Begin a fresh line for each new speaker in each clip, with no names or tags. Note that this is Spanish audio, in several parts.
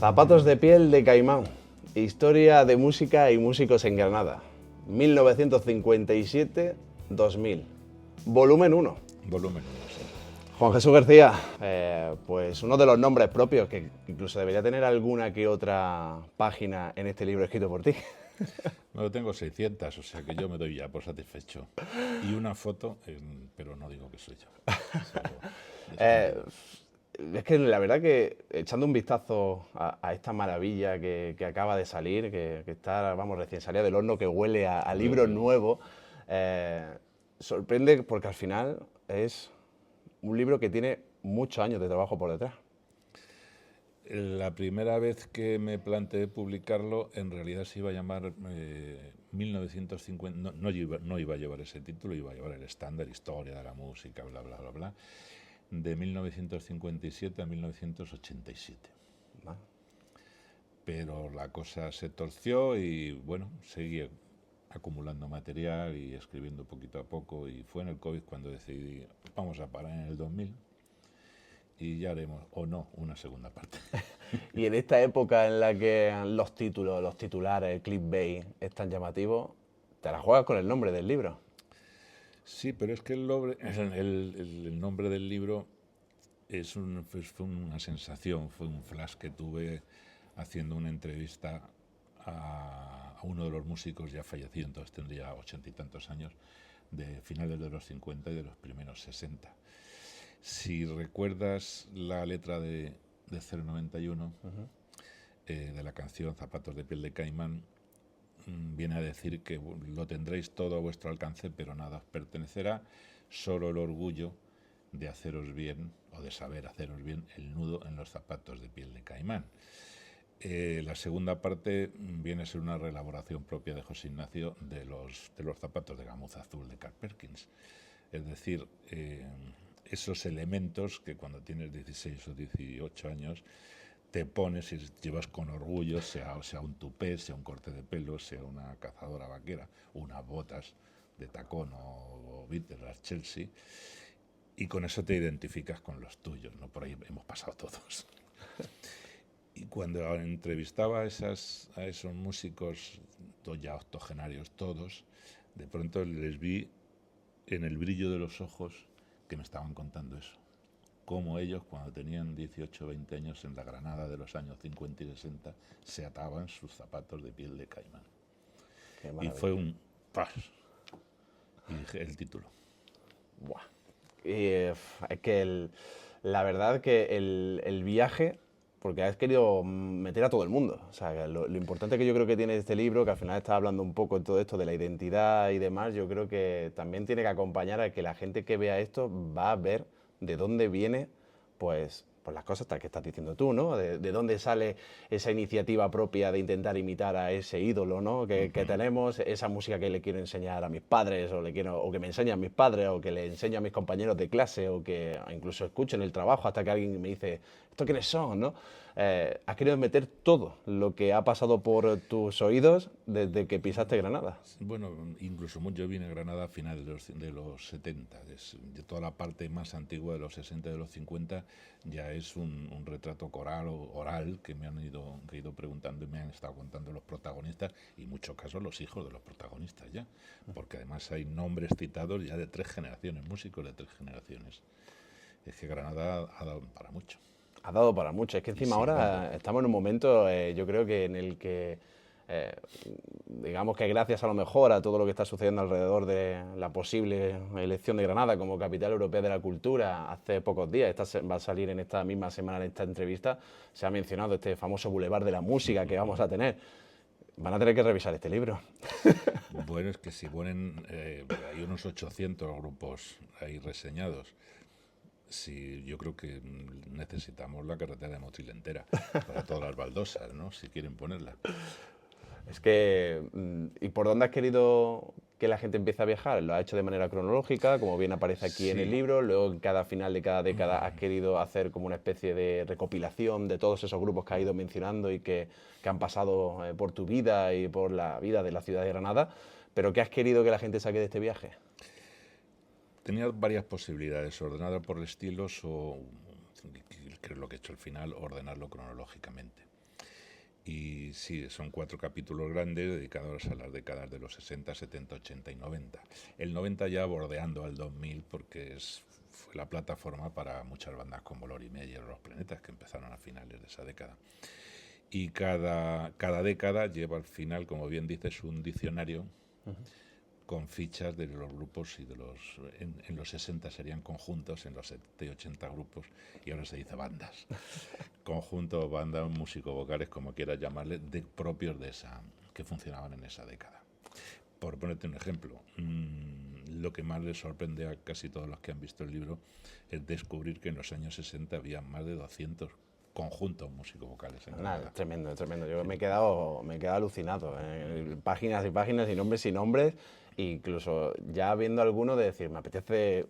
Zapatos de piel de Caimán. Historia de música y músicos en Granada. 1957-2000. Volumen 1.
Volumen 1, sí.
Juan Jesús García, pues uno de los nombres propios que incluso debería tener alguna que otra página en este libro escrito por ti.
Me lo tengo 600, o sea que yo me doy ya por satisfecho. Y una foto, pero no digo que soy yo.
Es que la verdad que echando un vistazo a esta maravilla que acaba de salir, que está, vamos, recién salida del horno, que huele a libro nuevo, sorprende porque al final es un libro que tiene muchos años de trabajo por detrás.
La primera vez que me planteé publicarlo, en realidad se iba a llamar 1950, no iba a llevar ese título, iba a llevar el estándar, historia de la música, bla, bla, bla, bla, de 1957 a 1987.
¿Vale?
Pero la cosa se torció y bueno, seguí acumulando material y escribiendo poquito a poco, y fue en el COVID cuando decidí, vamos a parar en el 2000 y ya haremos, o no, una segunda parte.
Y en esta época en la que los títulos, los titulares, el clickbait es tan llamativo, te la juegas con el nombre del libro.
Sí, pero es que el nombre del libro fue una sensación, fue un flash que tuve haciendo una entrevista a uno de los músicos ya fallecido, entonces tendría 80 y tantos años, de finales de los 50 y de los primeros 60. Si recuerdas la letra de 091, de la canción Zapatos de piel de Caimán, viene a decir que lo tendréis todo a vuestro alcance, pero nada os pertenecerá, solo el orgullo de haceros bien, o de saber haceros bien, el nudo en los zapatos de piel de Caimán. La segunda parte viene a ser una reelaboración propia de José Ignacio de los zapatos de gamuza azul de Carl Perkins. Es decir, esos elementos que cuando tienes 16 o 18 años te pones y llevas con orgullo, sea un tupé, sea un corte de pelo, sea una cazadora vaquera, unas botas de tacón o las Chelsea, y con eso te identificas con los tuyos, ¿no? Por ahí hemos pasado todos. Y cuando entrevistaba a esos músicos ya octogenarios todos, de pronto les vi en el brillo de los ojos que me estaban contando eso. Cómo ellos, cuando tenían 18 o 20 años, en la Granada de los años 50 y 60, se ataban sus zapatos de piel de Caimán. Y fue un ¡pas! Y dije el título.
Buah. Y es que la verdad que el viaje, porque has querido meter a todo el mundo. O sea, lo importante que yo creo que tiene este libro, que al final está hablando un poco de todo esto de la identidad y demás, yo creo que también tiene que acompañar a que la gente que vea esto va a ver de dónde viene, pues las cosas que estás diciendo tú, ¿no? De dónde sale esa iniciativa propia de intentar imitar a ese ídolo, ¿no? Que tenemos, esa música que le quiero enseñar a mis padres, o que me enseñan mis padres, o que le enseño a mis compañeros de clase, o que incluso escucho en el trabajo hasta que alguien me dice, ¿esto quiénes son, no? Has querido meter todo lo que ha pasado por tus oídos desde que pisaste Granada.
Bueno, incluso yo vine a Granada a finales de los 70. De toda la parte más antigua de los 60 y de los 50 ya es un retrato coral o oral que me han ido preguntando y me han estado contando los protagonistas, y en muchos casos los hijos de los protagonistas ya, porque además hay nombres citados ya de 3 generaciones, músicos de 3 generaciones. Es que Granada ha dado para mucho.
Ha dado para mucho. Es que encima ahora estamos en un momento, yo creo que en el que, digamos que gracias a lo mejor a todo lo que está sucediendo alrededor de la posible elección de Granada como capital europea de la cultura, hace pocos días, va a salir en esta misma semana en esta entrevista, se ha mencionado este famoso Boulevard de la Música que vamos a tener. Van a tener que revisar este libro.
Bueno, es que si ponen, hay unos 800 grupos ahí reseñados. Sí, yo creo que necesitamos la carretera de Motril entera para todas las baldosas, ¿no? Si quieren ponerla.
Es que, ¿y por dónde has querido que la gente empiece a viajar? ¿Lo has hecho de manera cronológica, como bien aparece aquí en el libro? Luego, en cada final de cada década, has querido hacer como una especie de recopilación de todos esos grupos que has ido mencionando y que han pasado por tu vida y por la vida de la ciudad de Granada. ¿Pero qué has querido que la gente saque de este viaje?
Tenía varias posibilidades, ordenarlo por estilos o, que es lo que he hecho al final, ordenarlo cronológicamente. Y sí, son 4 capítulos grandes dedicados a las décadas de los 60, 70, 80 y 90. El 90 ya bordeando al 2000 porque fue la plataforma para muchas bandas como Lori Meyer o Los Planetas que empezaron a finales de esa década. Y cada década lleva al final, como bien dices, un diccionario con fichas de los grupos y de los... En los 60 serían conjuntos, en los 70 y 80 grupos, y ahora se dice bandas. Conjuntos, bandas, músicos vocales, como quieras llamarle, propios de esa, que funcionaban en esa década. Por ponerte un ejemplo, lo que más les sorprende a casi todos los que han visto el libro es descubrir que en los años 60 había más de 200 conjuntos músicos vocales en
Nada,
Granada.
es tremendo, es tremendo. Yo me he quedado alucinado. Páginas y páginas y nombres, incluso ya viendo alguno de decir, me apetece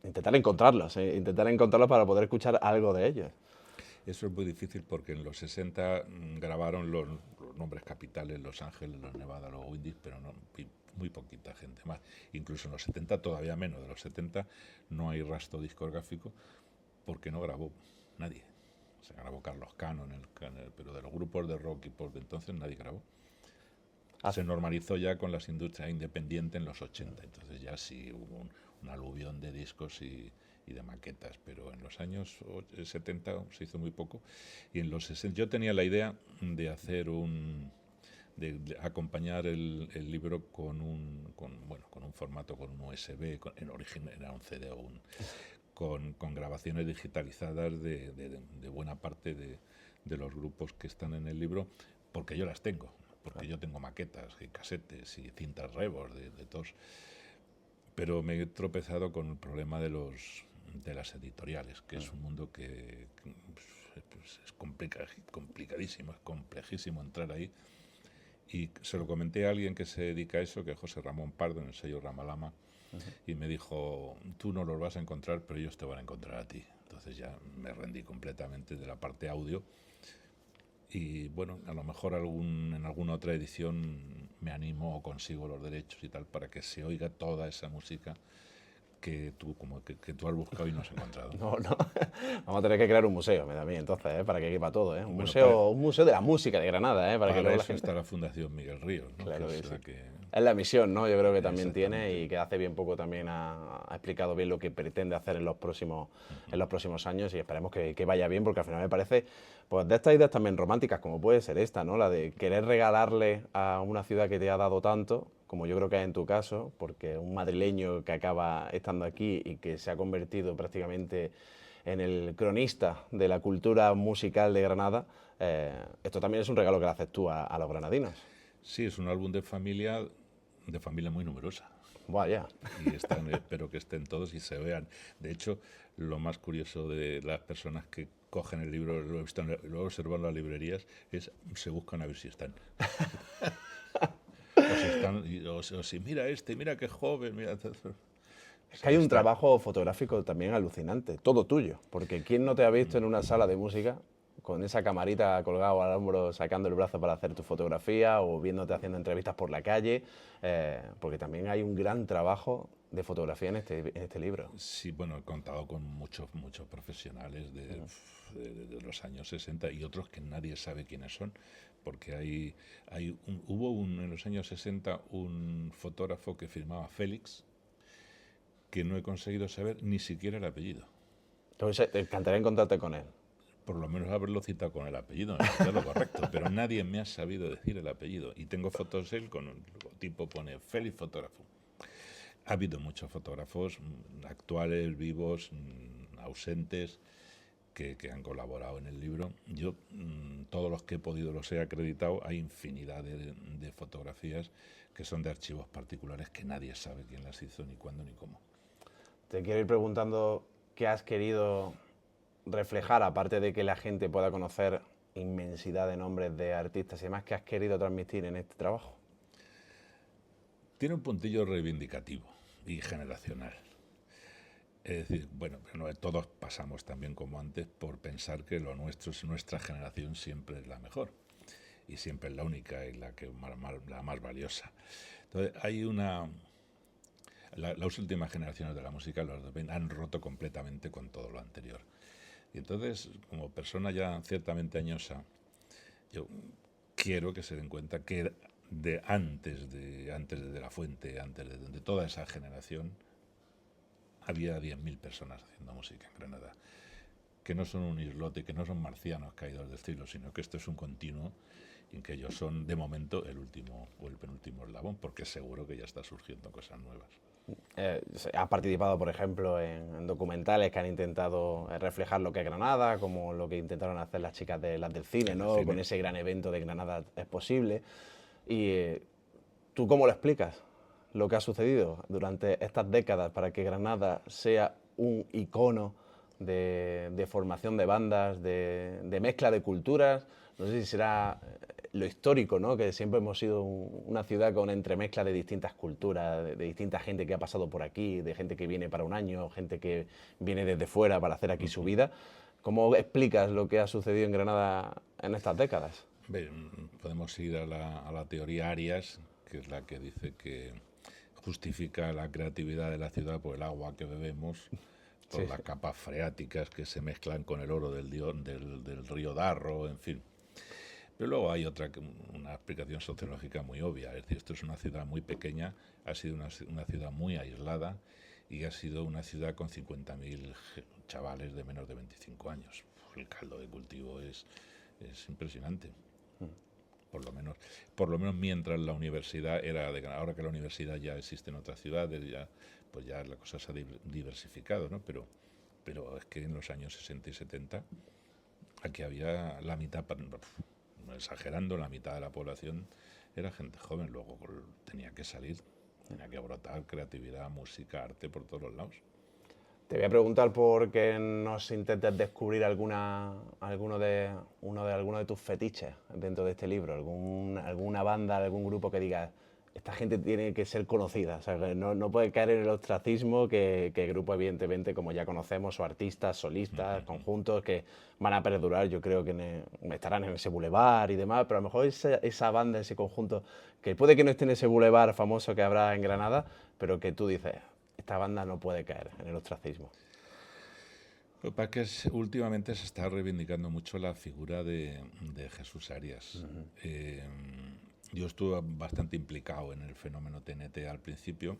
intentar encontrarlos para poder escuchar algo de ellos.
Eso es muy difícil porque en los 60 grabaron los nombres capitales, Los Ángeles, Los Nevada, los Windies, pero no, muy poquita gente más. Incluso en los 70, todavía menos. De los 70 no hay rastro discográfico porque no grabó nadie. Se grabó Carlos Cano, pero de los grupos de rock y pop de entonces nadie grabó. Se normalizó ya con las industrias independientes en los 80, entonces ya sí hubo un aluvión de discos y de maquetas, pero en los años 70 se hizo muy poco. Y en los 60 yo tenía la idea de hacer de acompañar el libro con un formato, con un USB, en origen era un CD o con grabaciones digitalizadas de buena parte de los grupos que están en el libro, porque yo las tengo, porque yo tengo maquetas y casetes y cintas rebos de todos. Pero me he tropezado con el problema de las editoriales, que es un mundo que es complicadísimo, es complejísimo entrar ahí. Y se lo comenté a alguien que se dedica a eso, que es José Ramón Pardo, en el sello Ramalama, y me dijo, tú no los vas a encontrar, pero ellos te van a encontrar a ti. Entonces ya me rendí completamente de la parte audio. Y bueno, a lo mejor en alguna otra edición me animo o consigo los derechos y tal para que se oiga toda esa música que tú has buscado y no has encontrado.
No. Vamos a tener que crear un museo, me da a mí, entonces, para que quepa todo, Un
Bueno,
museo de la música de Granada, para que luego la
eso
gente...
está la Fundación Miguel Ríos, ¿no?
Claro
que
que
es
sí.
la que...
Es la misión, ¿no? Yo creo que también tiene y que hace bien poco también ha explicado bien lo que pretende hacer en los próximos años y esperemos que vaya bien porque al final me parece, pues de estas ideas también románticas como puede ser esta, ¿no? La de querer regalarle a una ciudad que te ha dado tanto, como yo creo que es en tu caso, porque un madrileño que acaba estando aquí y que se ha convertido prácticamente en el cronista de la cultura musical de Granada, esto también es un regalo que le haces tú a los granadinos.
Sí, es un álbum de familia muy numerosa.
Vaya.
Y espero que estén todos y se vean. De hecho, lo más curioso de las personas que cogen el libro, lo observan las librerías, se buscan a ver si están. o si mira mira qué joven, mira...
Es que hay un trabajo fotográfico también alucinante, todo tuyo, porque ¿quién no te ha visto en una sala de música con esa camarita colgado al hombro, sacando el brazo para hacer tu fotografía o viéndote haciendo entrevistas por la calle? Porque también hay un gran trabajo de fotografía en este libro.
Sí, bueno, he contado con muchos profesionales de los años 60 y otros que nadie sabe quiénes son, porque hubo en los años 60 un fotógrafo que firmaba Félix, que no he conseguido saber ni siquiera el apellido.
Entonces, te encantaría encontrarte con él.
Por lo menos haberlo citado con el apellido, no es lo correcto, pero nadie me ha sabido decir el apellido. Y tengo fotos de él con un logotipo, pone Félix Fotógrafo. Ha habido muchos fotógrafos actuales, vivos, ausentes, que han colaborado en el libro. Yo, todos los que he podido los he acreditado. Hay infinidad de fotografías que son de archivos particulares que nadie sabe quién las hizo, ni cuándo, ni cómo.
Te quiero ir preguntando qué has querido reflejar, aparte de que la gente pueda conocer inmensidad de nombres de artistas y demás, ¿qué has querido transmitir en este trabajo?
Tiene un puntillo reivindicativo y generacional. Es decir, bueno, todos pasamos también como antes por pensar que lo nuestro, nuestra generación siempre es la mejor y siempre es la única y la más valiosa. Entonces hay las últimas generaciones de la música han roto completamente con todo lo anterior. Y entonces, como persona ya ciertamente añosa, Yo quiero que se den cuenta que antes de La Fuente, antes de toda esa generación, había 10.000 personas haciendo música en Granada, que no son un islote, que no son marcianos caídos del cielo, sino que esto es un continuo en que ellos son, de momento, el último o el penúltimo eslabón, porque seguro que ya está surgiendo cosas nuevas.
Has participado, por ejemplo, en documentales que han intentado reflejar lo que es Granada, como lo que intentaron hacer las chicas de las del cine, ¿no? Con ese gran evento de Granada es posible. Y ¿tú cómo lo explicas lo que ha sucedido durante estas décadas para que Granada sea un icono de formación de bandas, de mezcla de culturas? No sé si será lo histórico, ¿no? Que siempre hemos sido una ciudad con entremezcla de distintas culturas, de distinta gente que ha pasado por aquí, de gente que viene para un año, gente que viene desde fuera para hacer aquí su vida. ¿Cómo explicas lo que ha sucedido en Granada en estas décadas?
Podemos ir a la teoría Arias, que es la que dice que justifica la creatividad de la ciudad por el agua que bebemos, por las capas freáticas que se mezclan con el oro del río Darro, en fin. Pero luego hay una explicación sociológica muy obvia. Es decir, esto es una ciudad muy pequeña, ha sido una ciudad muy aislada y ha sido una ciudad con 50.000 chavales de menos de 25 años. El caldo de cultivo es impresionante. Por lo menos mientras la universidad era de Granada. Ahora que la universidad ya existe en otras ciudades, pues ya la cosa se ha diversificado, ¿no? Pero es que en los años 60 y 70 aquí había la mitad, exagerando, la mitad de la población era gente joven. Luego tenía que salir, tenía que brotar creatividad, música, arte por todos los lados.
Te voy a preguntar por qué nos intentes descubrir alguno de tus fetiches dentro de este libro, alguna banda, algún grupo que digas, esta gente tiene que ser conocida, o sea, que no puede caer en el ostracismo que el grupo, evidentemente, como ya conocemos, o artistas, solistas, conjuntos que van a perdurar, yo creo que estarán en ese bulevar y demás, pero a lo mejor esa banda, ese conjunto, que puede que no esté en ese bulevar famoso que habrá en Granada, pero que tú dices, esta banda no puede caer en el ostracismo.
Lo que pasa es que últimamente se está reivindicando mucho la figura de Jesús Arias. Yo estuve bastante implicado en el fenómeno TNT al principio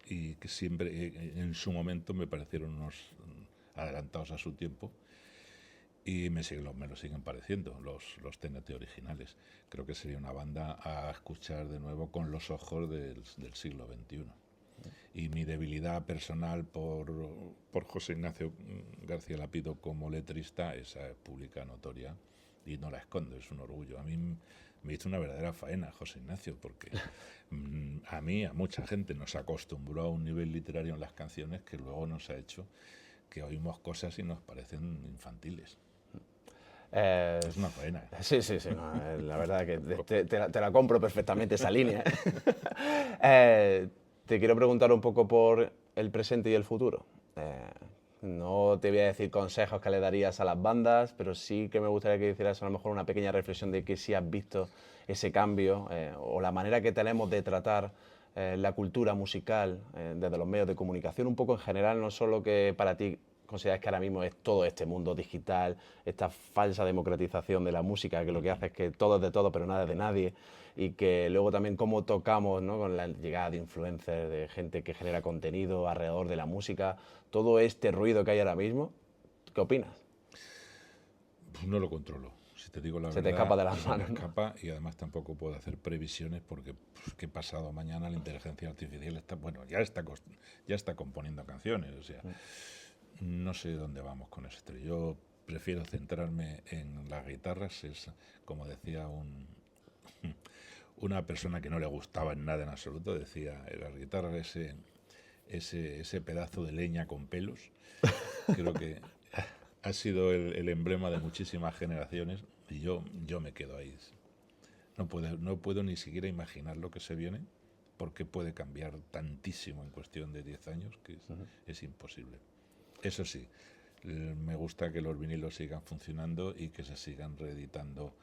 y que siempre, en su momento, me parecieron unos adelantados a su tiempo y me lo siguen pareciendo, los TNT originales. Creo que sería una banda a escuchar de nuevo con los ojos del siglo XXI. Y mi debilidad personal por José Ignacio García Lapido como letrista, esa es pública, notoria, y no la escondo, es un orgullo. A mí me hizo una verdadera faena José Ignacio, porque a mí, a mucha gente, nos acostumbró a un nivel literario en las canciones que luego nos ha hecho que oímos cosas y nos parecen infantiles. Es una faena.
Sí, no, la verdad que te la compro perfectamente esa línea. Te quiero preguntar un poco por el presente y el futuro. No te voy a decir consejos que le darías a las bandas, pero sí que me gustaría que hicieras a lo mejor una pequeña reflexión de que si has visto ese cambio o la manera que tenemos de tratar la cultura musical desde los medios de comunicación, un poco en general, no solo que para ti consideras que ahora mismo es todo este mundo digital, esta falsa democratización de la música, que lo que hace es que todo es de todo, pero nada es de nadie, y que luego también cómo tocamos, ¿no? Con la llegada de influencers, de gente que genera contenido alrededor de la música, todo este ruido que hay ahora mismo, ¿qué opinas?
Pues no lo controlo. Si te digo la verdad,
Se te escapa de las manos.
Se me escapa, y además tampoco puedo hacer previsiones porque que pasado mañana la inteligencia artificial está, bueno, ya está componiendo canciones, o sea, no sé dónde vamos con esto. Yo prefiero centrarme en las guitarras, es como decía una persona que no le gustaba en nada en absoluto, decía, las guitarras, ese pedazo de leña con pelos, creo que ha sido el emblema de muchísimas generaciones y yo me quedo ahí. No puedo ni siquiera imaginar lo que se viene, porque puede cambiar tantísimo en cuestión de 10 años que es imposible. Eso sí, me gusta que los vinilos sigan funcionando y que se sigan reeditando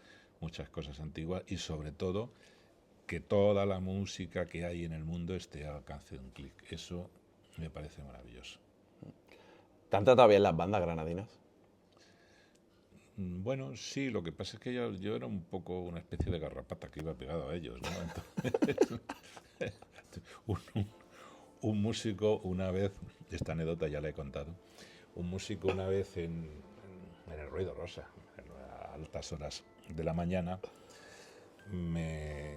muchas cosas antiguas y sobre todo que toda la música que hay en el mundo esté al alcance de un clic. Eso me parece maravilloso.
¿Te han tratado bien las bandas granadinas?
Bueno, sí, lo que pasa es que yo era un poco una especie de garrapata que iba pegado a ellos, ¿no? Entonces, un, un músico una vez, esta anécdota ya la he contado, un músico una vez en el Ruido Rosa, a altas horas de la mañana, me,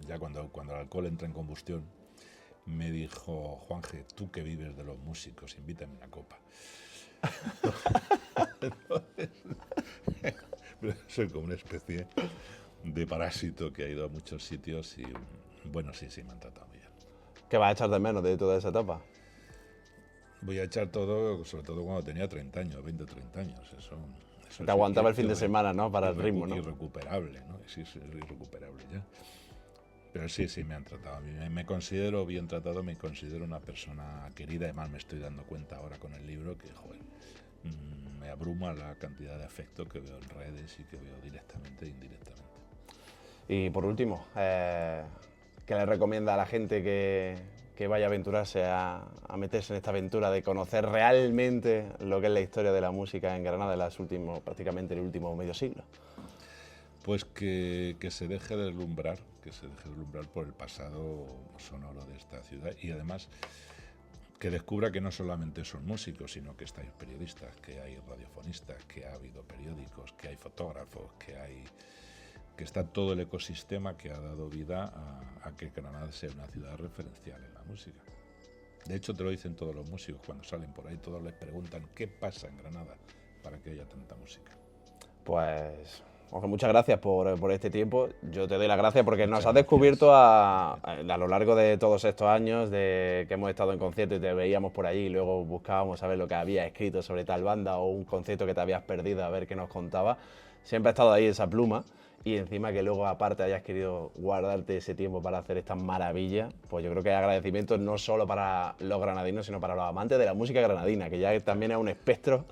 ya cuando el alcohol entra en combustión, me dijo: Juanje, tú que vives de los músicos, invítame una copa. Soy como una especie de parásito que ha ido a muchos sitios y bueno, sí, me han tratado bien.
¿Qué vas a echar de menos de toda esa etapa?
Voy a echar todo, sobre todo cuando tenía 30 años, 20 o 30 años. Eso
Te aguantaba el fin de semana, ¿no? Para el ritmo, ¿no?
Irrecuperable, ¿no? Sí, es irrecuperable ya. Pero sí, me han tratado. Me considero bien tratado, me considero una persona querida. Además, me estoy dando cuenta ahora con el libro que, joder, me abruma la cantidad de afecto que veo en redes y que veo directamente e indirectamente.
Y por último, ¿qué le recomienda a la gente que vaya a aventurarse a meterse en esta aventura de conocer realmente lo que es la historia de la música en Granada en prácticamente el último medio siglo?
Pues que se deje deslumbrar, por el pasado sonoro de esta ciudad y además que descubra que no solamente son músicos, sino que hay periodistas, que hay radiofonistas, que ha habido periódicos, que hay fotógrafos, que está todo el ecosistema que ha dado vida a que Granada sea una ciudad referencial en la música. De hecho, te lo dicen todos los músicos cuando salen por ahí, todos les preguntan qué pasa en Granada para que haya tanta música.
Pues, Jorge, muchas gracias por este tiempo. Yo te doy las gracias porque nos has descubierto a lo largo de todos estos años de que hemos estado en conciertos y te veíamos por allí y luego buscábamos saber lo que habías escrito sobre tal banda o un concierto que te habías perdido a ver qué nos contaba. Siempre ha estado ahí esa pluma y encima que luego aparte hayas querido guardarte ese tiempo para hacer estas maravillas, pues yo creo que hay agradecimientos no solo para los granadinos, sino para los amantes de la música granadina, que ya también es un espectro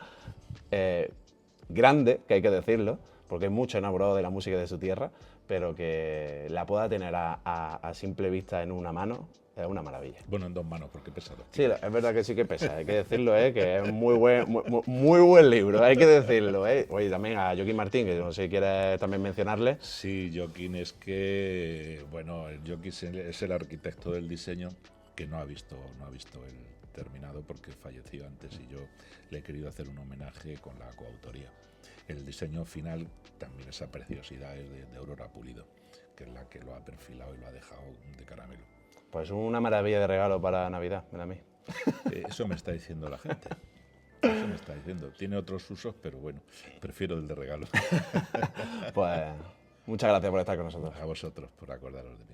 grande, que hay que decirlo, porque hay mucho enamorado de la música de su tierra, pero que la pueda tener a simple vista en una mano es una maravilla.
Bueno, en dos manos, porque pesa 2 kilos.
Sí, es verdad que sí que pesa, hay que decirlo, que es muy buen libro, hay que decirlo. Oye, también a Joaquín Martín, que no sé si quieres también mencionarle.
Sí, Joaquín es que, bueno, Joaquín es el arquitecto del diseño que no ha visto el terminado porque falleció antes y yo le he querido hacer un homenaje con la coautoría. El diseño final, también esa preciosidad es de Aurora Pulido, que es la que lo ha perfilado y lo ha dejado de caramelo.
Pues una maravilla de regalo para Navidad, ven a mí.
Eso me está diciendo la gente. Eso me está diciendo. Tiene otros usos, pero bueno, prefiero el de regalo.
Pues muchas gracias por estar con nosotros.
A vosotros por acordaros de mí.